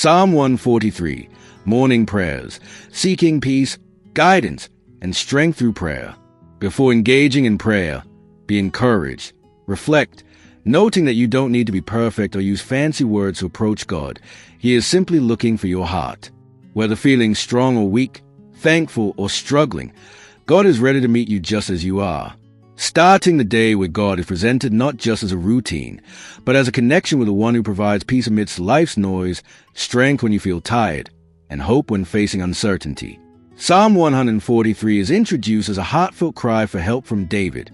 Psalm 143, Morning Prayers, seeking peace, guidance, and strength through prayer. Before engaging in prayer, be encouraged. Reflect, noting that you don't need to be perfect or use fancy words to approach God. He is simply looking for your heart. Whether feeling strong or weak, thankful or struggling, God is ready to meet you just as you are. Starting the day with God is presented not just as a routine, but as a connection with the one who provides peace amidst life's noise, strength when you feel tired, and hope when facing uncertainty. Psalm 143 is introduced as a heartfelt cry for help from David,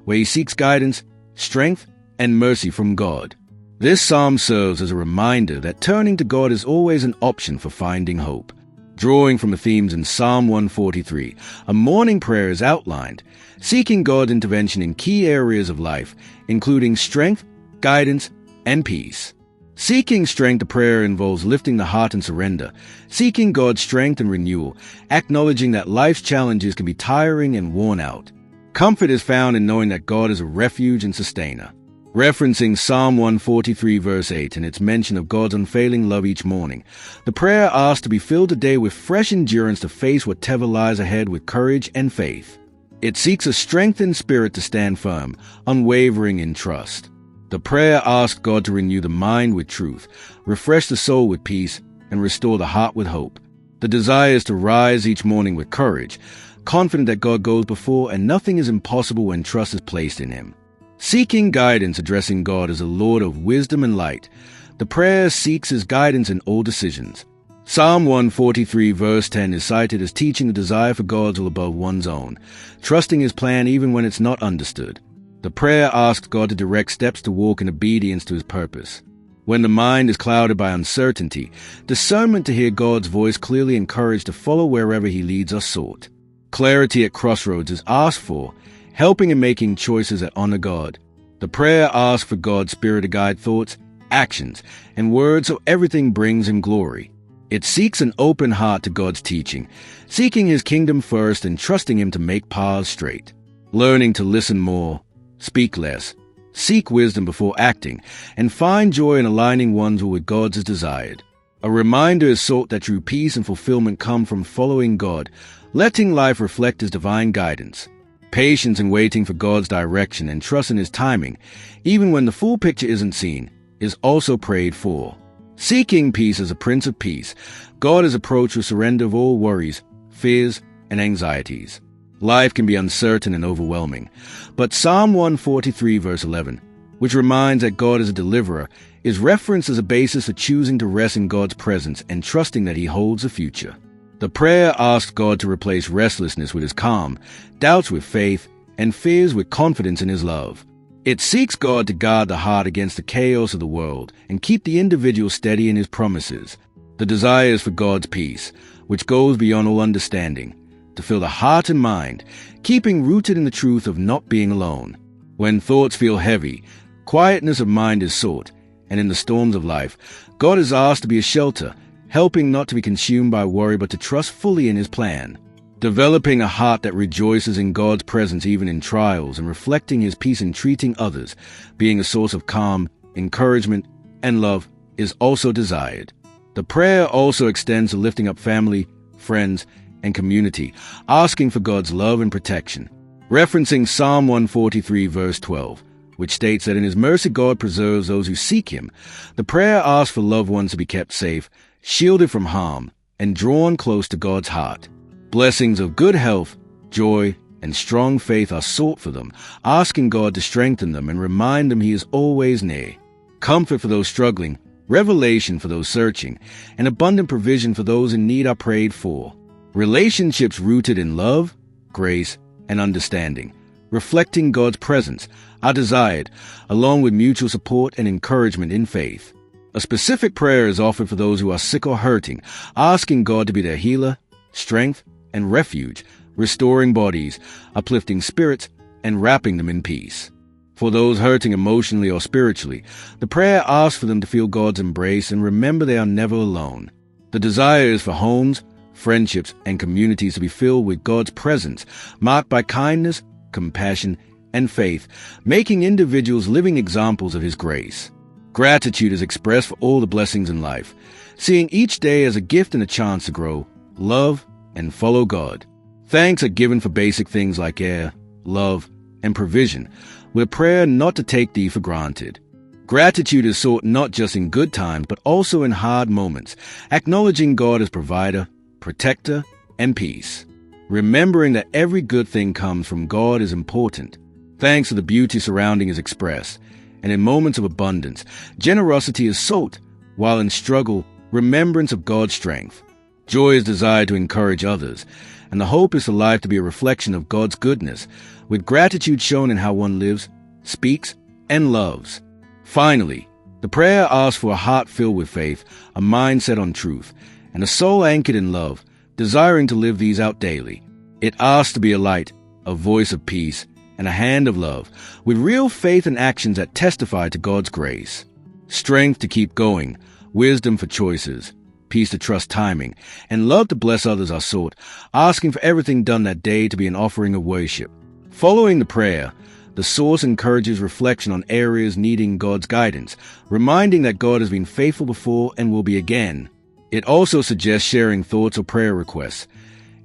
where he seeks guidance, strength, and mercy from God. This psalm serves as a reminder that turning to God is always an option for finding hope. Drawing from the themes in Psalm 143, a morning prayer is outlined, seeking God's intervention in key areas of life, including strength, guidance, and peace. Seeking strength to prayer involves lifting the heart and surrender, seeking God's strength and renewal, acknowledging that life's challenges can be tiring and worn out. Comfort is found in knowing that God is a refuge and sustainer. Referencing Psalm 143 verse 8 and its mention of God's unfailing love each morning, the prayer asks to be filled today with fresh endurance to face whatever lies ahead with courage and faith. It seeks a strengthened spirit to stand firm, unwavering in trust. The prayer asks God to renew the mind with truth, refresh the soul with peace, and restore the heart with hope. The desire is to rise each morning with courage, confident that God goes before and nothing is impossible when trust is placed in Him. Seeking guidance, addressing God as a Lord of wisdom and light, the prayer seeks His guidance in all decisions. Psalm 143 verse 10 is cited as teaching the desire for God's will above one's own, trusting His plan even when it's not understood. The prayer asks God to direct steps to walk in obedience to His purpose. When the mind is clouded by uncertainty, discernment to hear God's voice clearly and courage to follow wherever He leads us sought. Clarity at crossroads is asked for, helping in making choices that honor God. The prayer asks for God's Spirit to guide thoughts, actions, and words so everything brings Him glory. It seeks an open heart to God's teaching, seeking His kingdom first and trusting Him to make paths straight. Learning to listen more, speak less, seek wisdom before acting, and find joy in aligning one's will with God's as desired. A reminder is sought that true peace and fulfillment come from following God, letting life reflect His divine guidance. Patience in waiting for God's direction and trust in His timing, even when the full picture isn't seen, is also prayed for. Seeking peace as a Prince of Peace, God is approached with surrender of all worries, fears, and anxieties. Life can be uncertain and overwhelming, but Psalm 143 verse 11, which reminds that God is a deliverer, is referenced as a basis for choosing to rest in God's presence and trusting that He holds the future. The prayer asks God to replace restlessness with His calm, doubts with faith, and fears with confidence in His love. It seeks God to guard the heart against the chaos of the world and keep the individual steady in His promises. The desire is for God's peace, which goes beyond all understanding, to fill the heart and mind, keeping rooted in the truth of not being alone. When thoughts feel heavy, quietness of mind is sought, and in the storms of life, God is asked to be a shelter, helping not to be consumed by worry but to trust fully in His plan. Developing a heart that rejoices in God's presence even in trials and reflecting His peace in treating others, being a source of calm, encouragement, and love is also desired. The prayer also extends to lifting up family, friends, and community, asking for God's love and protection. Referencing Psalm 143 verse 12, which states that in His mercy God preserves those who seek Him, the prayer asks for loved ones to be kept safe, shielded from harm, and drawn close to God's heart. Blessings of good health, joy, and strong faith are sought for them, asking God to strengthen them and remind them He is always near. Comfort for those struggling, revelation for those searching, and abundant provision for those in need are prayed for. Relationships rooted in love, grace, and understanding, reflecting God's presence, are desired, along with mutual support and encouragement in faith. A specific prayer is offered for those who are sick or hurting, asking God to be their healer, strength, and refuge, restoring bodies, uplifting spirits, and wrapping them in peace. For those hurting emotionally or spiritually, the prayer asks for them to feel God's embrace and remember they are never alone. The desire is for homes, friendships, and communities to be filled with God's presence, marked by kindness, compassion, and faith, making individuals living examples of His grace. Gratitude is expressed for all the blessings in life, seeing each day as a gift and a chance to grow, love, and follow God. Thanks are given for basic things like air, love, and provision, with prayer not to take thee for granted. Gratitude is sought not just in good times, but also in hard moments, acknowledging God as provider, protector, and peace. Remembering that every good thing comes from God is important. Thanks for the beauty surrounding is expressed, and in moments of abundance, generosity is sought, while in struggle, remembrance of God's strength. Joy is desired to encourage others, and the hope is for life to be a reflection of God's goodness, with gratitude shown in how one lives, speaks, and loves. Finally, the prayer asks for a heart filled with faith, a mind set on truth, and a soul anchored in love, desiring to live these out daily. It asks to be a light, a voice of peace, and a hand of love, with real faith and actions that testify to God's grace. Strength to keep going, wisdom for choices, peace to trust timing, and love to bless others are sought, asking for everything done that day to be an offering of worship. Following the prayer, the source encourages reflection on areas needing God's guidance, reminding that God has been faithful before and will be again. It also suggests sharing thoughts or prayer requests,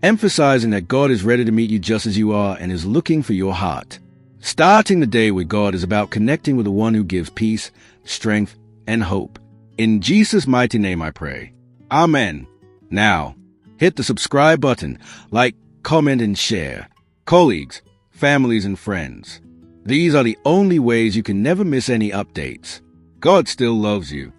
emphasizing that God is ready to meet you just as you are and is looking for your heart. Starting the day with God is about connecting with the one who gives peace, strength, and hope. In Jesus' mighty name I pray. Amen. Now, hit the subscribe button, like, comment, and share. Colleagues, families, and friends. These are the only ways you can never miss any updates. God still loves you.